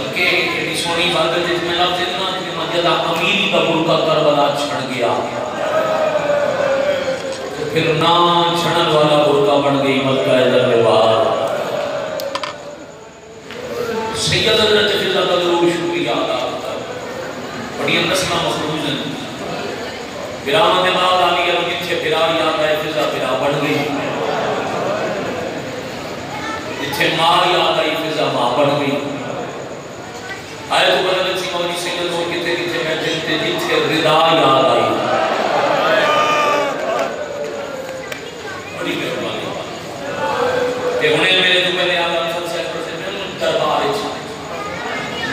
बल्कि एडी सोनी इबादत में लफ्ज़ इतना कि मजदा अमीरी का बुरका करबला छड़ गया तो फिर ना छड़न वाला बुरका बन गई मक्का दरबार। सैयद हज़रत फिज़ा का ज़रूर शुक्रिया अदा करता बड़ी नस्ल मखरूज हैं बिराम दिमाग आली है जिथे बिरा याद है फिज़ा बिरा बन गई जिथे माँ याद आई फिज़ा माँ बन गई। आए तो बदल सी मौली सैयद हो किथे किथे मैं जिथे जिथे रिदा याद आई बड़ी मेहरबानी ते हुने मेरे तो पहले आला फलसफे से मैं दरबार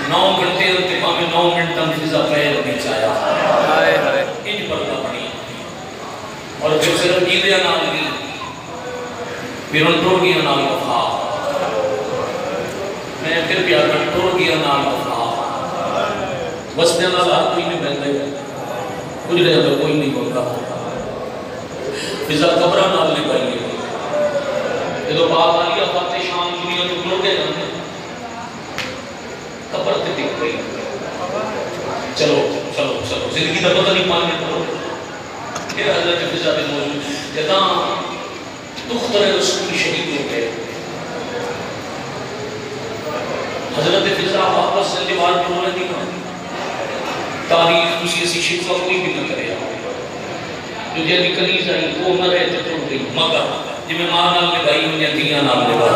9 घंटे ते भावे 9 मिनट तक फिज़ा पैर नहीं चाया हाय हाय इन पर अपनी और फिर सिर्फ ईदे नाल नहीं फिर उन टोर गया नाल वफा मैं फिर भी आकर टोर गया नाल वफा वसने नाल हर कोई नहीं बंदे कुछ रह जाता कोई नहीं बोलता फिज़ा कब्र नाल ले पाई जो बात आलिया फतेह शाम दुनिया जो लोगे कब्र ते दिख गई। चलो चलो चलो जिंदगी का पता नहीं पाने करो फिर हज़रत फिज़ा पे मौजूद जदा दुख्तर रसूल शहीद हो गए हज़रत फिज़ा वापस से दीवार पर बोले दी तारीख किसी ऐसी शिकवा कोई भी न करे जो जैसी कलीज आई वो न रहे तो टूट गई मगर जिमें मां नाल लगाई हुई दियां नाल लगा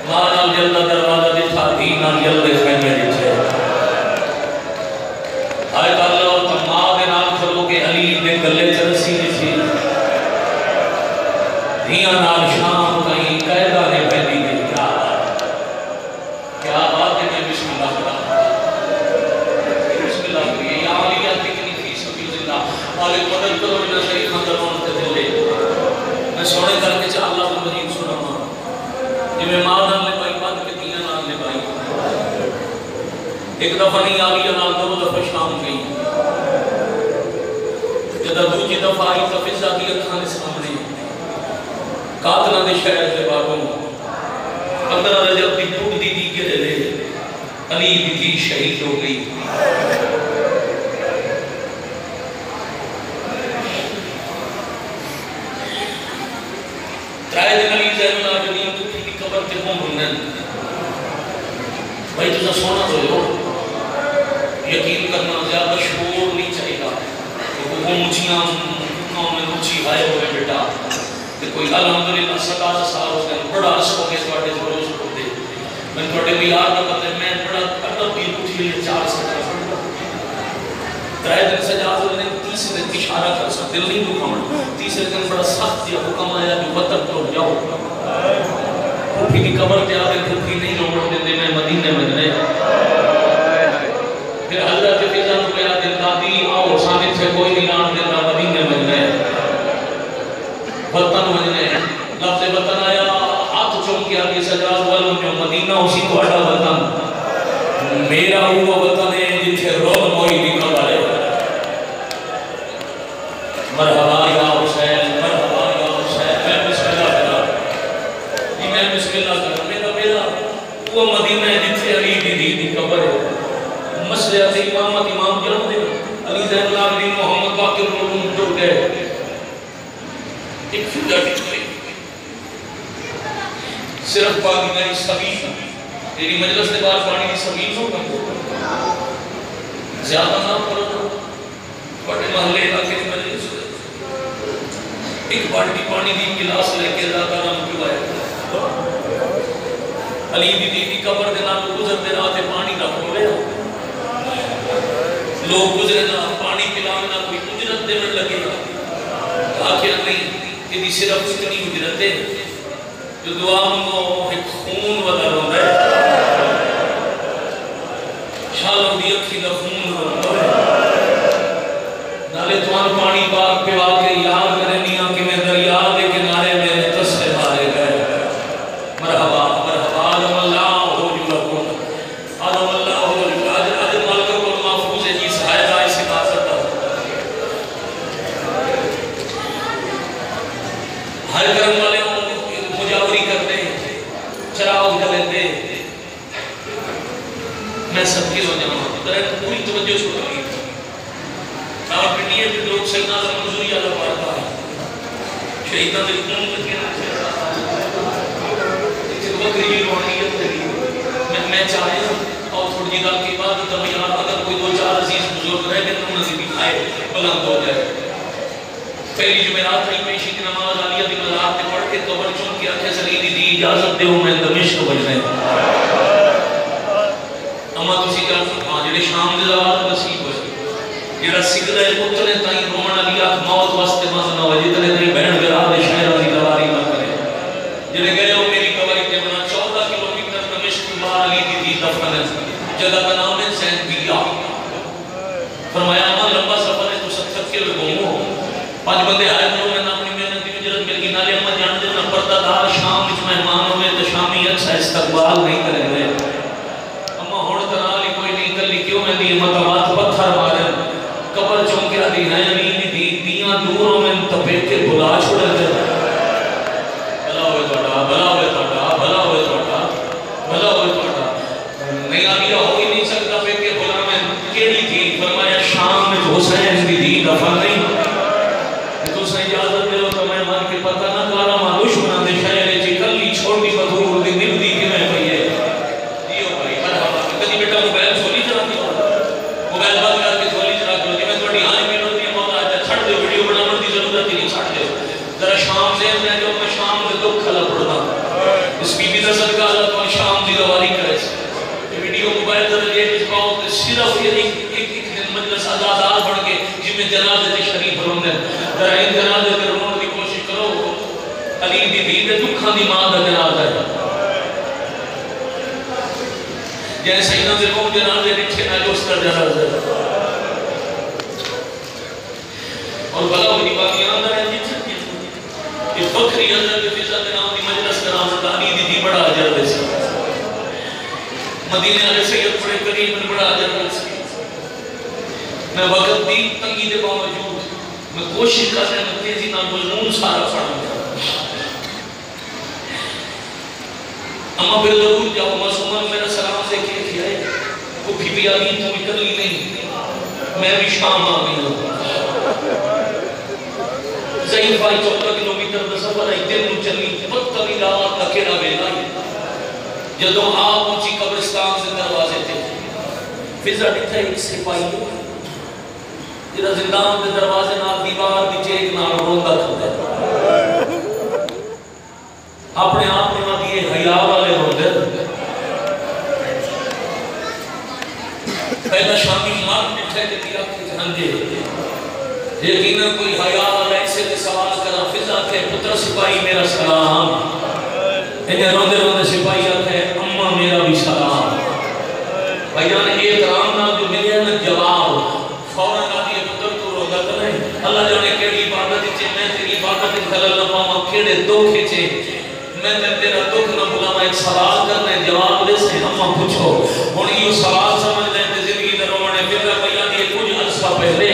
मां नाल जल्दा दरवाजा दिखा दी नाल जल्दे खैमे दिखे आए अल्लाह और मां दे नाल खलो के अली दे गले च रस्सी दिखी दियां नाल शाम ताई कायदा ने पहली गई क्या बात है मैं बिस्मिल्लाह आले मदद करो बिना शरीफ अंदरों ते दिले मैं सोने करके च अल्लाह को मजीद सुनावा जिवें मां नाल ने भाई बंद के दियां नाल ने भाई एक दफा नहीं आलिया नाल दो दफा शाम गई जब दूसरी दफा आई तो फिज़ा की अखां दे सामने कातला दे शहर दे बागों 15 रजब दी टूटदी दी के ले अली दी शहीद हो गई। कब्र ते घूमने भाई तुझा सोना तो लो यकीन करना ज्यादा शोर नहीं चाहिए वो ऊंचियां में ऊंची आए हुए बेटा ते कोई अल्हम्दुलिल्लाह 7 साल हो गए बड़ा अर्स हो गए ਤੁਹਾਡੇ रोज होते मैं ਤੁਹਾਡੇ भी याद ना पता मैं बड़ा अदब की उठी 4 साल त्राय दिन सजाद ने तीसरे दिन इशारा कर सा दिल नहीं दुखाना तीसरे दिन बड़ा सख्त या हुक्म आया जो वतन तो जाओ फूफी की कब्र पे आके फूफी नहीं रोकड़ देते मैं मदीने में गए फिर हज़रत फिज़ा को मेरा दिल दादी आओ साबित से कोई नहीं नाम देता मदीने में गए वतन वजने लफ्ज़ वतन आया हाथ चूम के आगे सजाद वालों जो मदीना उसी ਤੁਹਾਡਾ वतन मेरा वो वतन है जिथे रोग मोई की कब्र है मरहबा या हुसैन मरहबा या हुसैन मैं बिस्मिल्लाह करा जी मैं बिस्मिल्लाह करा मेरा वो मदीना है जिथे अली दी कब्र है मसले से इमाम जानते अली ज़ैनुल आबिदीन मोहम्मद बाकिर उलूम जुड़ गए एक फिज़ा टिक गई सिर्फ पानी मेरी सबील तेरी मजलिस के बाद पानी की सबील हो ज्यादा ना करो बड़े महल्ले इलाके की मजलिस एक बाल्टी पानी की गिलास लेके ज़्यादा नाम पिवाए अली दी कब्र के नाम गुजरते रात पानी रख लो लोग गुजरे ना पानी पिलावे ना कोई उजरत देने लगे आखिर नहीं यदि सिर्फ इतनी उजरत है जो दुआ मंगो एक खून वाला रोंदा है शालों दी अखी दा खून रोंदा है नाले तुहां पानी पाक पिवा के याद करनिया कि मैं दरिया के किनारे मेरे तस्से मारे गए मरहबा मरहबा अल्लाह हो जुलकुम अल्लाह हो आज मालिक को महफूज है जी सहायता इस इबादत हर कर्म वाले मुजावरी करते चराग जलते मैं सबके हो जाऊँ तरह पूरी तवज्जो छोड़ रही और पिंडिया के लोग सैयदना मंजूरी वाला पाता है शहीदां दे खून लगे इतनी बकरी रोनी है मैं चाहे और थोड़ी जी गल के बाद तब यार अगर कोई दो चार अजीज बुजुर्ग रह गए तो उन्हें भी आए बुलंद हो जाए पहली जुमेरात की पेशी की नमाज आलिया दी मज़ार पे पढ़ के कब्र चूम के आंखें सली दी इजाजत दो मैं दमिश्क बजने अम्मा तुसी क्या हां जेडे शाम दे जवाब नसीब होए जेड़ा सिकदा है पुत्र ताई रोमन वाली आंख मौत वास्ते मत ना हो जितने ताई बहन गरा दे शहर वाली दवारी ना करे जेडे गए हो मेरी कवारी ते बना 14 किलोमीटर दमिश्क की बाहर अली दी दफन जगह का नाम है सैन बिया फरमाया अम्मा लंबा सफर है तो 70 किलो घूमो पांच बंदे आए तो मैंने अपनी मेहनत की इज्जत मिल गई नाले अम्मा जान दे ना पर्दादार शाम में मेहमान होवे तो शामी अच्छा इस्तकबाल नहीं करेंगे क्यों मैं दी मतवात पत्थर मारे कब्र चौंकिया दी है नींद दी दियां दूरों में तपे के बुला छोड़ दे भला होए तोड़ा भला होए तोड़ा भला होए तोड़ा भला होए तोड़ा नहीं आलिया हो ही नहीं सकता पे के बुला में केड़ी थी फरमाया शाम में हुसैन दी दी दफन नहीं तो सही इजाजत दे तो मैं मान के पता ना काला मा दुश्मन दे शहर ची कल्ली छोटी बदूर दी निभदी कि मैं भई है जियो भाई मरहबा कदी बेटा मोबाइल छोड़ी चला मोबाइल बंद करके थोड़ी चला दो मैं थोड़ी हां मिनट दी मौत आ छड़ दो वीडियो बनाने की जरूरत ही नहीं छड़ दो जरा शाम से मैं जो मैं शाम में दुख खला पड़ता इस बीबी का सदका अल्लाह तो शाम दी गवाही करे ये वीडियो मोबाइल जरा ये पाओ तो सिर्फ ये एक दिन मजलिस आजादार बन के जिसमें जनाजे के शरीफ होंगे जरा इन जनाजे पे रोने की कोशिश करो अली दी दी दुखा दी मां का जनाजा है जैसे ही नजर को जनाजे नीचे ना जो उसका जनाजा और भला वो बाकी अंदर है जिस ये फखरी अंदर के फिजा के नाम की मजलिस का नाम दानी दी बड़ा अजर दे मदीने वाले सैयद बड़े करीब में बड़ा अजर दे मैं वक्त दी तंगी के बावजूद मैं कोशिश कर रहा हूं तेजी ना मजमून सारा पढ़ूं अम्मा फिर जरूर जाओ मासूमा मेरा सलाम से के किया है वो भी आ गई तुम इकल्ली नहीं मैं भी शाम आ गई हूं ज़ईफ भाई 14 किलोमीटर का सफर है दिन चली पत्तली रात अकेला वेला जदों आप पहुंची कब्रिस्तान से दरवाजे थे फिजा दिखा एक सिपाही जेड़ा जिंदान के दरवाजे नाल दीवार दी चेक नाल रोंदा था अपने आप में दिए हया वाले होंगे पहला शामी मार मिठे के दिया के हंजे यकीनन कोई हया वाला ऐसे के सवाल करा फिजा के पुत्र सिपाही मेरा सलाम इन्हें रोंदे रोंदे सिपाही आखे अम्मा मेरा भी सलाम भैया ने एहतराम ना जो मिले ना जवाब फौरन आ दिए पुत्र तू रोंदा तो नहीं अल्लाह जाने केड़ी इबादत च मैं तेरी इबादत च खलल ना पावां केड़े दुख च मैं तेरा दुख न बुलावा एक सवाल करने जवाब दे से अम्मा पूछो हुन ये सवाल समझ ले ते जिंदगी दे रोने फिर भैया दी कुछ अरसा पहले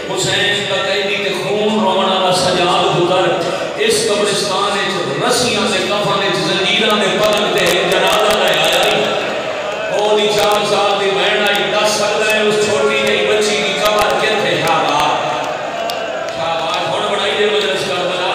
हुसैन का कैदी ते खून रोवन वाला सजाद गुजर इस कब्रिस्तान विच रस्सियां से कफन विच जंजीरां दे पलंग ते जनाजा ले आया ओ दी 4 साल दी बहन आई 10 सकदा है उस छोटी जई बच्ची की कब्र किथे शाबाश हुन बनाई दे मजलिस का बना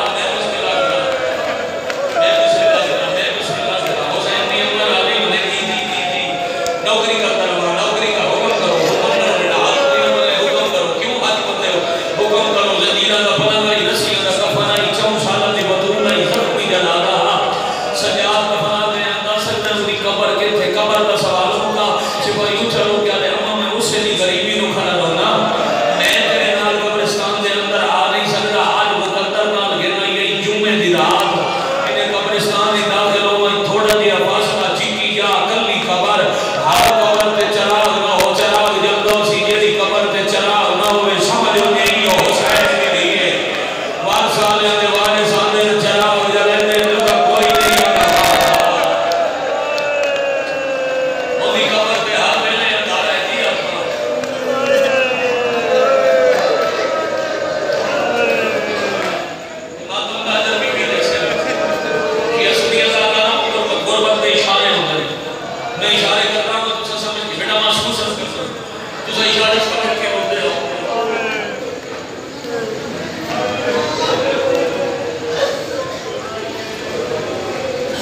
नौकरी करता रहो नौकरी का हुक्म करो हुक्म करो बेटा हाथ में हुक्म करो क्यों हाथ बंदे हो हुक्म करो जंजीरा का पलंग आई रस्सियां का कफन आई 4 साल की बतूल आई जख्मी जनाजा सजाद कफन दे अंदर सकते उसकी कब्र के थे कब्र का सवाल होगा सिपाही चलो क्या ले अम्मा मैं उससे नहीं गरीबी नु खड़ा रहना मैं तेरे नाल कब्रिस्तान दे अंदर आ नहीं सकता आज मुकद्दर नाल गिरना यही जुम्मे दी रात इन्हें कब्रिस्तान में दाखिल हो थोड़ा दिया फासला चीकी जा कल्ली कब्र हर कब्र पे चराग ना हो चराग जल्दो सी जेडी कब्र पे चराग ना होवे समझ नहीं हो हुसैन दी दिए वारसाले दे वाले सामने चराग जलने का कोई नहीं आता ओदी कब्र पे हर वेले अंधारा है जी अपना मातम का जब भी देखे कि असलियत का नाम गुरबत के इशारे होंगे मैं इशारे कर रहा हूं तो समझ के बेटा महसूस कर तू सही इशारे पकड़ के बोलते हो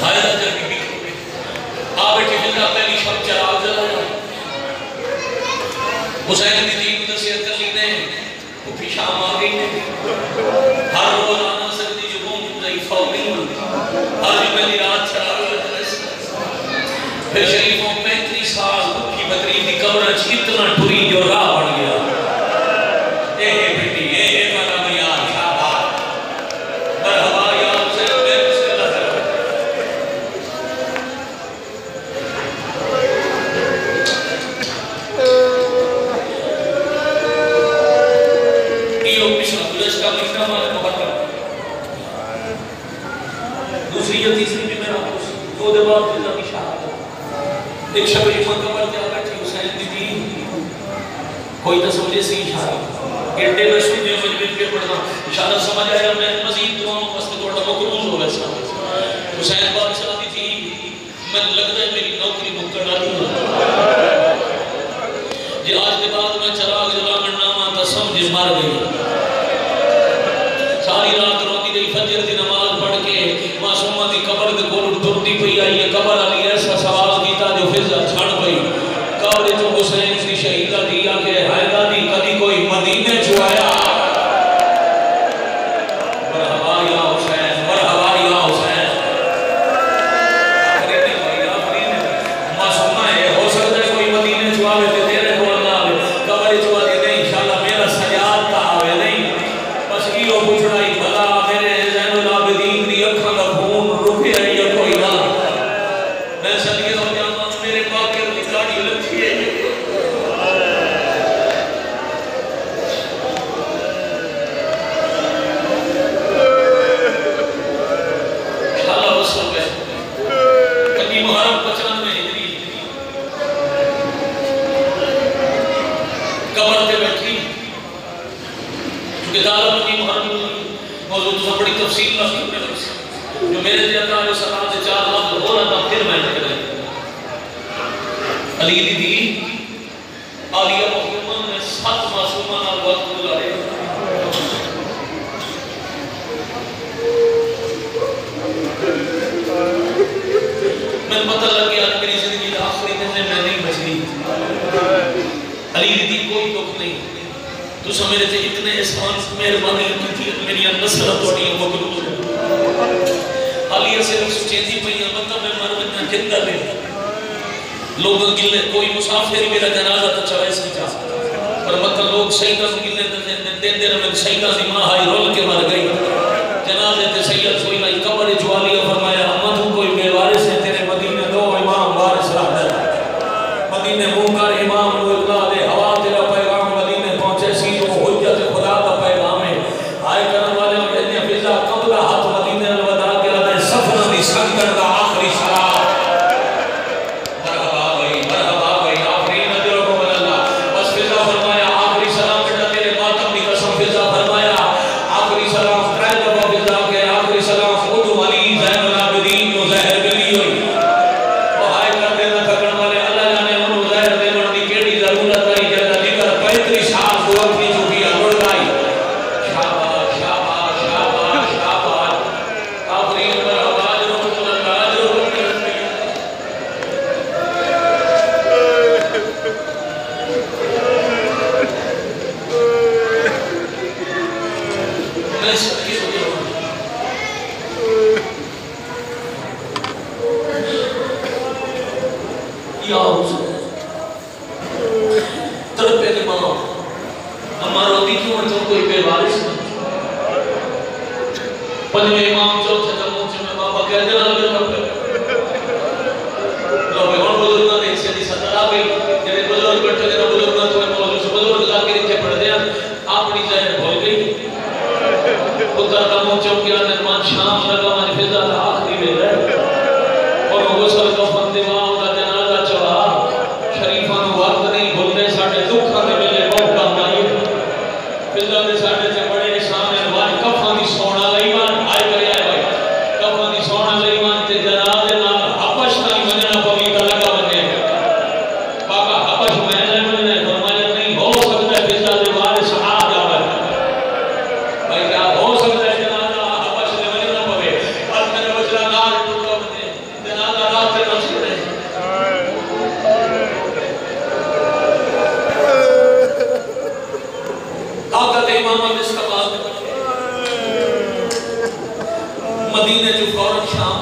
हाय जब बीबी आ बेटी फिर पहली शब चराग जलाया हुसैन की दी को नसीहत कर ली ने वो भी शाम आ गई ने हर रोज आना सकती जो कौन ज़ईफ़ हो गई हर जुमे की रात चराग फिर शरीफों 35 साल की बदरी की कब्र इतना टुरी जो राह बन गया ए बेटी ए वाला मियां शाबाश मरहबा या हुसैन मैं बिस्मिल्लाह यो पिछला गुलश का महीना माल मुहर्रम दूसरी या तीसरी भी मेरा दो दे बाद जिंदा की शहादत एक शब कबर जा बैठी हुसैन दीदी कोई तो समझे सही इशारा एडे बस में जो मजबूर पे पड़ना इशारा समझ आया मैं मजीद दुआओं वास्ते थोड़ा मकरूज हो वैसा हुसैन बादशाह दी थी मैं लगता है मेरी नौकरी मुक्कर डाली ये आज के बाद मैं चराग जला करना मां समझ मर गई सारी रात रोती रही फजर की नमाज पढ़ के मासूमा दी कब्र दे कोल टुरती पई आई है कब्र वाली ऐसा सवाल कीता जो फिजा छण पई कब्र जो हुसैन दी शहीदा दी आके हैदा दी कदी कोई मदीने च आया मरहबा या हुसैन मरहबा या हुसैन आखिरी भाई आखिरी मासूमा है हो सकता है कोई मदीने च आवे ते तेरे कोल ना आवे कब्र च आवे नहीं इंशाल्लाह मेरा सजाद ता आवे नहीं बस इहो पूछना ही भला मेरे ज़ैनुल आबिदीन दी अखां दा खून रुके या कोई ना मैं सदके हो जावां मेरे बाकर दी गाड़ी लथी है शाला वसल है कभी मुहर्रम 95 हिजरी कब्र पे बैठी क्योंकि दालत की मुहर्रम मौजूद तो बड़ी तफसील में जो मेरे दिल का सलाम से चार लफ्ज हो रहा था फिर मैंने कहा अली दीदी आलिया मोहम्मद ने 7 मासूमा नाल वक्त गुजारे मैं पता लग गया मेरी जिंदगी का आखिरी दिन में मैं नहीं बचनी अली दीदी कोई दुख नहीं तू मेरे से इतने एहसान मेहरबानी की मेरी नसरत तोड़ी मकबूल है आलिया सिर्फ सोचेंदी पई मतलब मैं मर वना जिंदा रहे लोग गिले कोई मुसाफिर मेरा जनाजा तो चवे सी जा पर मतलब लोग शहीदा गिले देंदे रहे शहीदा दी मां हाई रोल के मर गई जनाजे ते सैयद सोई लाई कब्र जो आलिया फरमाया अम्मा तू कोई बेवारिस है तेरे मदीने दो इमाम वारिस रहा मदीने मुंकर इमाम नुल्लाह दे हवा तेरा पैगाम मदीने पहुंचे सी जो हुज्जत खुदा का पैगाम है आए करने वाले ने फिजा कबला हाथ मदीने अलवदा के लदे सफर दी संकट का आखिरी शराब मरहबा भाई आखिरी नजर को अल्लाह बस फिजा फरमाया आखिरी सलाम बेटा तेरे मातम दी कसम फिजा फरमाया आखिरी सलाम त्रै दफा फिजा के आखिरी सलाम खुद अली ज़ैनुल आबिदीन नु ज़हर मिली हुई ओ हाय कर देना थकन वाले अल्लाह जाने उन ज़हर देवन दी केड़ी जरूरत आई जदा जिकर 35 साल को अपनी चुकी अड़ गई शाबाश शाबाश शाबाश शाबाश आखिरी पर आवाज रो अल्लाह जो मैं सही हो गया या हुसैन तड़पे के मां हमारा दी क्यों तो कोई बेवारिस पंजवें इमाम चौथे जमूच में बाबा कह देना लगे लो मैं और बुजुर्ग ने इससे दी सदरा गई तेरे बुजुर्ग बैठे तेरा बुजुर्ग तो मौजूद से बुजुर्ग लाके रखे पड़ दिया अपनी जहर भूल गई उधर का मुंह चौकिया निर्माण शाम लगा मन फिजा आखिरी वेला और वो गुसल का फंदे मां का जनाजा चढ़ा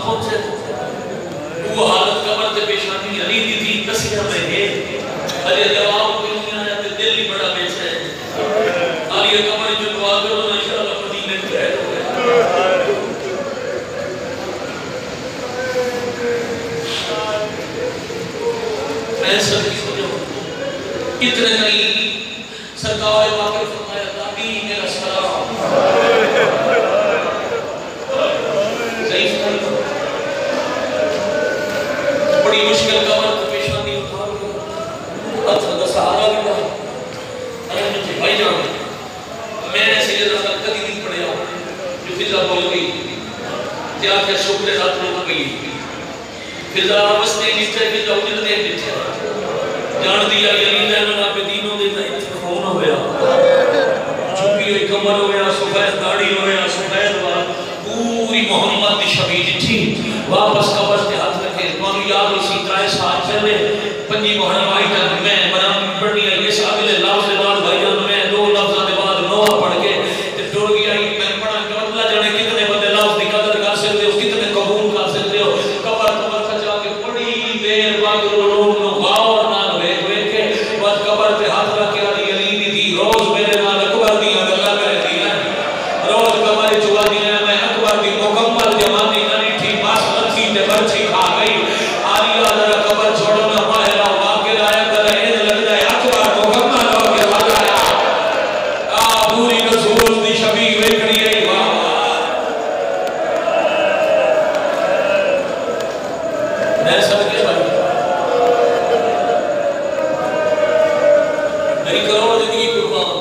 पहुंचे वो हालत कबर ते पेशानी अली दी थी कसिया में है अरे जवाब कोई नहीं आया ते दिल ही बड़ा बेचैन अली कबर जो दुआ करो इंशाअल्लाह मदीने में रह लोगे मैं सब की हो इतने नहीं सरकार वाकई फरमाया दादी मेरा सलाम बड़ी मुश्किल कबर को पेशानी उठा लिया का सहारा लिया अरे मुझे भाई जान मैंने सैयदा का कभी नहीं पढ़ा जो फिजा बोल गई क्या क्या शुक्र रात रोक गई फिजा वस्ते नीचे फिजा उधर दे पीछे जान दिया यही ना पे दीनों दे फोन होया चुपी हुई कमर होया सफेद दाढ़ी होया सफेद बाल पूरी मोहम्मद दी शबीर थी वापस कबर पे हाथ रखे मानो याद उसी 3 साल पहले पंजी मोहर्रम आई था मैं बराम पढ़नी है ये अगले लफ्ज के बाद भाईजान मैं 2 लफ्ज़ों के बाद नोह पढ़ के ते टुर गया मैं पढ़ा के अल्लाह जाने कितने बंदे लफ्ज की कदर कर सकते हो कितने कबूल कर सकते हो कबर सजा के बड़ी देर बाद लोग गौर नाल देख के बाद कबर पे हाथ रख के अली दी रोज मेरे नाल अकबर दी गल्ला करे दी रोज कबर चुआ दी मैं अकबर दी मुकम्मल जवानी नहीं थी बस लथी ते बरछी खा गई आलिया जरा कबर छोड़ो ना माहरा वाके आया करे इन लगदा है अकबर मुकम्मल हो के आ गया आ पूरी रसूल दी शबी वेखणी है वाह मैं सबके भाई मेरी करोड़ जिंदगी कुर्बान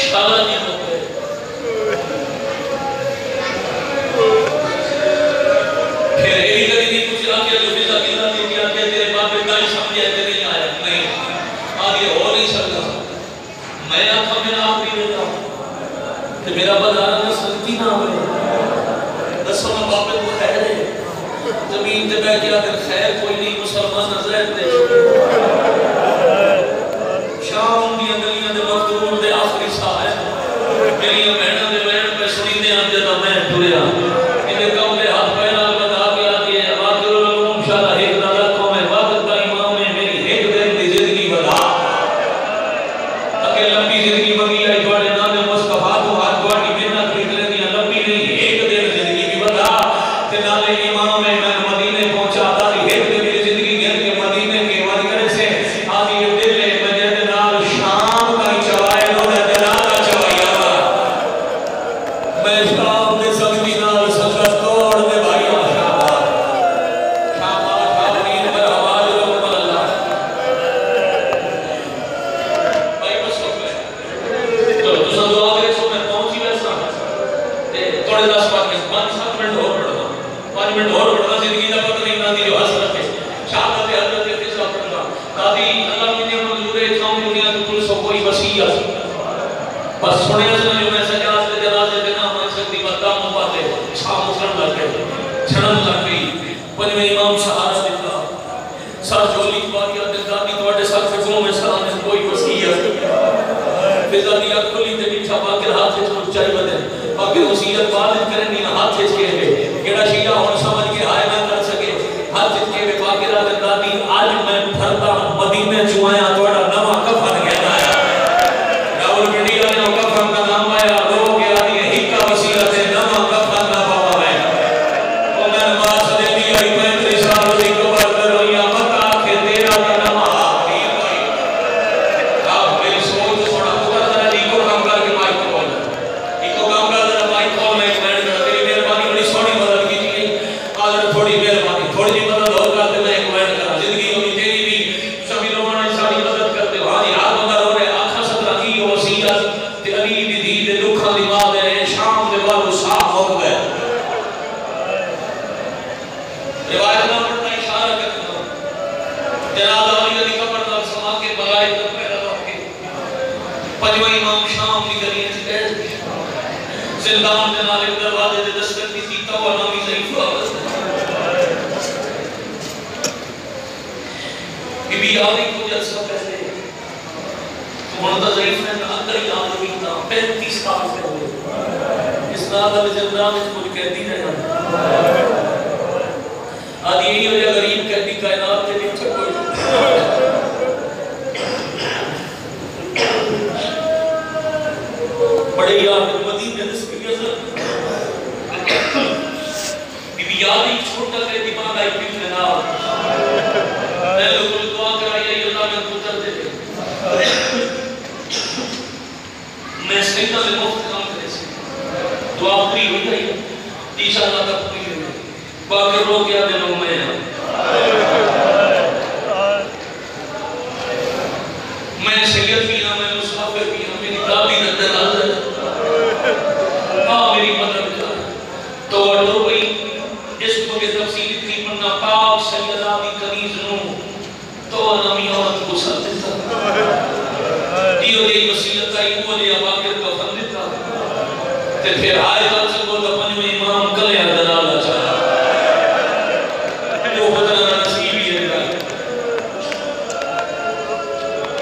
शाला जी होते फिर यही करी थी कुछ आके जो फिजा किला दी कि आके तेरे बाप ने नहीं समझे ते नहीं आया नहीं आगे हो नहीं सकता मैं आंखों में आखिरी बेटा कि मेरा बाजार में सल्ती ना हो दसो ना बाप को खैर है जमीन पे बैठ के अगर खैर कोई नहीं मुसलमान नजर दे शाम दी गलियां दे मखदूम दे आखिरी साए मेरी बहना दे बहन पे सुनींदे आं जदा मैं टुरया इने कौले हाथ पैर नाल बता के आके वाकिर लूम शाला एक ना रखो मैं वक्त का इमाम है मेरी एक दिन दी जिंदगी बता अके लंबी जिंदगी मंगी आई तोड़े नाम मुस्तफा तो हाथ तोड़ी मेहनत निकले दी लंबी नहीं एक दिन जिंदगी भी बता ते नाले इमाम है मैं मदीने पहुंचा तारी एक दिन मेरी जिंदगी गिर के मदीने के वादी करे से आदि दिल ले मजे दे नाल शाम का चवाए नो दे जनाजा चवाया मैं शाम दे सगदी नाल संगत तोड़ दे भाई शाबाश शाबाश नींद पर आवाज रोक अल्लाह भाई बस हो गए तो तुसा दुआ करे सो मैं पहुंच ही वैसा ते थोड़े 10 मिनट 5-7 मिनट और पढ़ना 5 मिनट और पढ़ना जिंदगी का पता नहीं ना दी जो हसरत है शहादत हजरत फिजा पढ़ना दादी अल्लाह मुझे मंजूर है इतना दुनिया की कुल सो कोई वसीयत बस सुने सुने जो मैं सजाद के जनाजे पे ना मान सकती बता मुबाले शाम मुसलम लग गए छड़न लग गई पंजवें इमाम सहारा दिता सर जोली बारिया दे दादी ਤੁਹਾਡੇ सर से को में सलाम है कोई वसीयत फिजा दी अखली ते बिठा बाके हाथ से ऊंचाई बदे बाकी वसीयत बाद करनी हाथ से के केड़ा शीरा हुन समझ के आए ना कर सके हाथ के वे बाके रात दादी आज मैं फरदा मदीने चुआया तोड़ा नवा कफन गया राहुल मीडिया ने कफन का नाम आया रो के आदि हिक्का वसीयत है नवा कफन ना पावा है ओ मैं बात दे दी आई 35 साल की कबर करोया मत आखे तेरा का नवा आखिरी भाई आप मेरी सोच थोड़ा उतर जरा इको काम करके माइक खोल इको काम कर जरा माइक खोल मैं कमेंट कर तेरी मेहरबानी बड़ी सोहनी मदद की थी आज थोड़ी मेहरबानी थोड़ी जी मदद और कर दे मैं कमेंट करा जिंदगी होगी तेरी भी सभी लोगों ने सारी मदद करते हो हां जी हाथ बंदा रो रहे आखा सदरा की वसीयत ते अली दी दी दे दुखा दी मां दे शाम दे बालू साफ हो गए रिवायत ना पढ़ना इशारा करना जनाब अली दी कब्र दा समा के बगाए तो पैदा होके पंजवा इमाम शाम दी गली च गए जिंदान दे नाल दरवाजे दे दस्तक दी सीता हुआ नामी ज़ईफ अवस्था बीबी आदि को जलसा पहले तो हुन दा ज़ईफ ने अंदर ही आम हुई था 35 साल से हुए इस रात में जिंदा में कुछ कहती नहीं आज यही हो जाए गरीब कहती कायनात के नीचे कोई बड़े यार मदीने में याद ही छोटा करे दिमाग आई फिर ना मैं लोगों को दुआ कराई है अल्लाह ने पुत्र दे मैं सैयदा में मुफ्त काम करे से दुआ पूरी हो गई इंशाअल्लाह तक पूरी हो गई बाकी रो क्या दिनों में मैं सैयद भी ना मैं मुसाफिर भी ना मेरी दादी नजर आ जाए हां मेरी मदद कर तो अडो भाई जिसको के तफसील इतनी पढ़ना पाक सैयदा दी कनीज नु तो नमी औरत को सर देता दियो ये वसीयत आई वो ले बाकर का फन देता ते फिर आए कल से को दफन में इमाम कले दलाल चाहा जो बदला नसीब ही है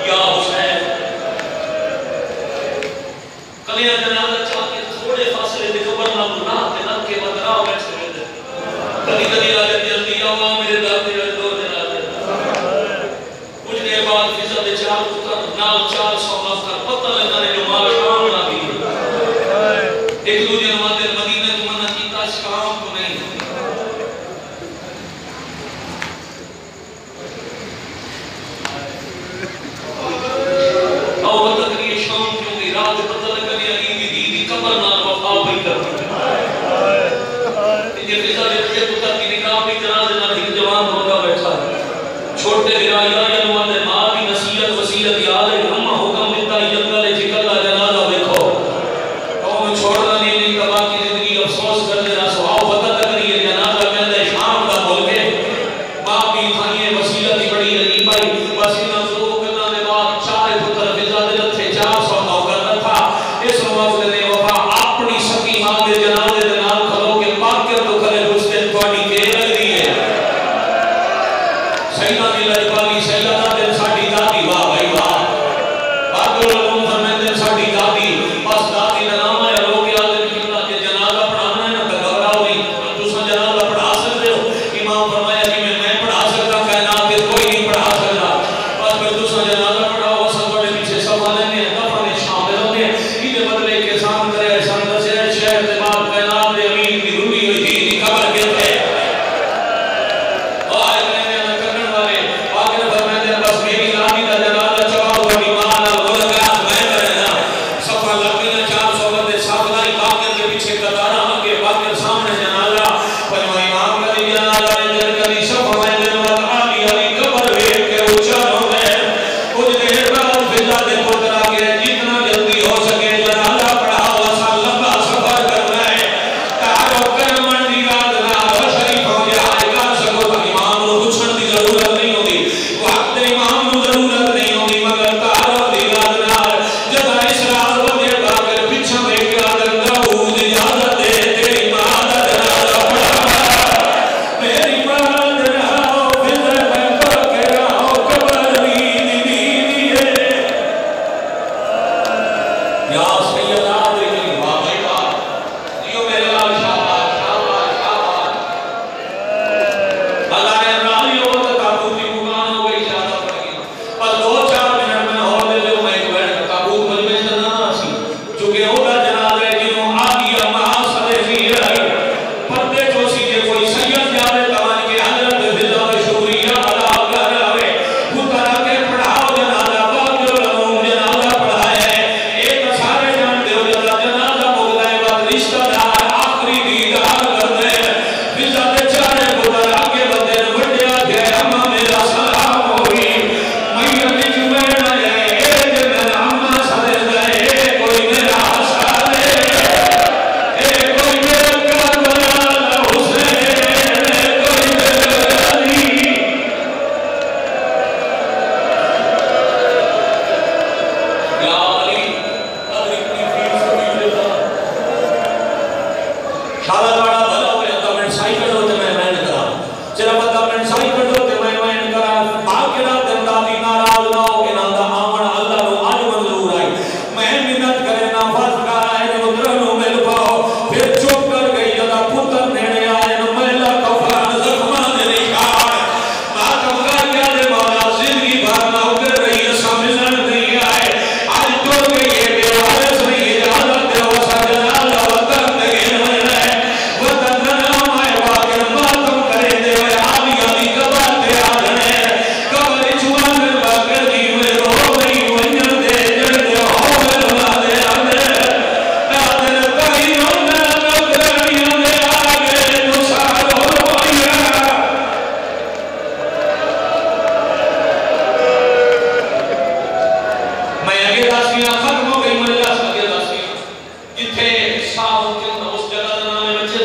या हुसैन कले दलाल चाह के थोड़े फासले दे कबर ना गुनाह ते न के बदराव में कभी-कभी आ जाती जल्दी आओ मेरे दादी दो दिन आ जाते कुछ देर बाद फिजा दे चार पुत्र नाल 400 अफसर पता लगा ने जो माल शाम ना दी एक दूसरे नमाज़ मदीने में मन्नत कीता शाम को नहीं और पता करिए शाम क्यों गई रात पता लगा ने अली दी दी कब्र नाल वफा भी करती ये फिजा दे पुत्र की निकाह भी करा देना ठीक जवान होगा बैठा छोटे बिराया या वाले मां की नसीहत वसीयत याद है हम हुक्म देता जंगल जिकला जनाजा देखो कौन छोड़ना नहीं तबाह की जिंदगी अफसोस कर देना सुहाव पता करिए जनाजा कहते शाम का बोल के बाप भी खाइए वसीयत ही बड़ी अली भाई बस इन दो करना के बाद चार पुत्र फिजा दे थे 400 नौकर रखा इस वक्त ने वफा अपनी सकी मां के जनाजे दे नाल खलो के बाकर तो करे उसने थोड़ी के लग रही है सैयदा दी लजपाली सैयदा दे साडी दादी वाह भाई वाह बाकर लोगों फरमाते साडी दादी बस दादी का नाम है लोग याद निकलना के जनाजा पढ़ाना है ना तो घबराओ नहीं तुम जनाजा पढ़ा सकते हो इमाम फरमाया कि मैं पढ़ा सकता कायनात के कोई नहीं पढ़ा सकता बस फिर तुम जनाजा पढ़ाओ सब बड़े पीछे सब वाले ने दफन शामिल होने इने बदले के सामने करे संत से शहर के बाद कायनात दे अमीर की रूही हुई थी खबर के थे और मैंने करने वाले बाकी फरमाते बस मेरी दादी का जनाजा चढ़ाओ बड़ी मां ना गुलगान मैं करना सफा लकड़ियां 400 बंदे साफलाई बाकी के पीछे कतारा आगे बाकी सामने जनाजा पर इमाम का जनाजा जल करी सफा में जनवल आली अली कब्र वेख के ऊंचा हो गए कुछ देर बाद फिजा दे पुत्र आगे जितना जल्दी हो सके जनाजा पढ़ाओ असा लंबा सफर करना है तारो करमन दी रात ना शरीफ हो जाएगा सको इमाम को पूछने की जरूरत नहीं होती वक्त इमाम को जरूरत नहीं होती मगर तारो दी रात ना जब इस रात बंदे बाकर पीछे देख के आदर दाऊद इजाजत दे तेरी मां दा जनाजा पढ़ा मेरी मां दा जनाजा फिर मैं के आओ कब्र दी दी है या सैयदा दे वाह भाई वाह जियो मेरे लाल शाबाश शाबाश शाबाश अल्लाह ने राजी हो तो ताबूत की दुकान हो गई ज्यादा पड़ गई पर 2-4 मिनट में और ले लो मैं एक बैठ ताबूत मजमे से ना सी चुके होगा जनाजा जिनो आलिया महासरे सी आई पर्दे जो सी जे कोई सैयद जावे तवान के हजरत फिजा का शुक्रिया अदा कर आवे पुत्र के पढ़ाओ जनाजा बाकी लोगों जनाजा पढ़ाया है एक सारे जानते हो जनाजा मुगला बाद रिश्तेदार आखिरी दीदार करते हैं फिजा के चारे पुत्र आगे बंदे ने बढ़िया के अम्मा मेरा सलाम होई मैया निज में न जाए जब अम्मा सरे जाए कोई मेरा साले कोई मेरा करबला हुसैन कोई मेरा अली या अली अली की फीस समीला शाला बड़ा भला हो जाता मैं साइकिल होते मैं करा चला बता मैं साइकिल होते मैं करा बाकी रात दिन दादी नाराज ना हो के ना दा आमन अल्लाह नु आज मंजूर आई मैं मिन्नत करे ना फर्ज करा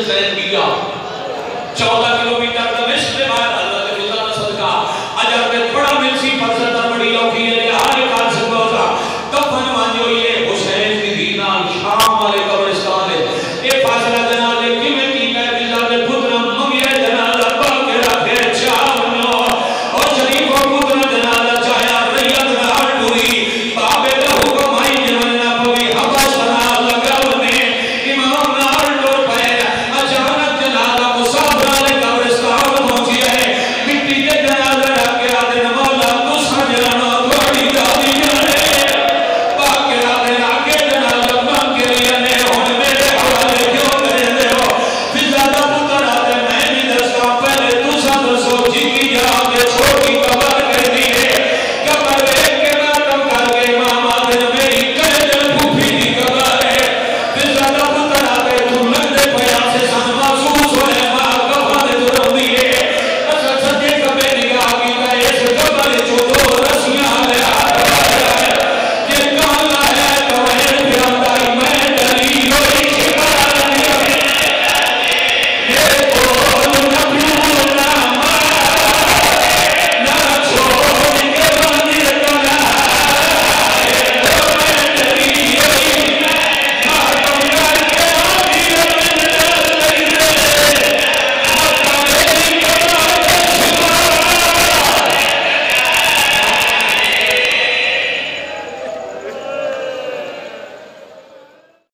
जैन दिया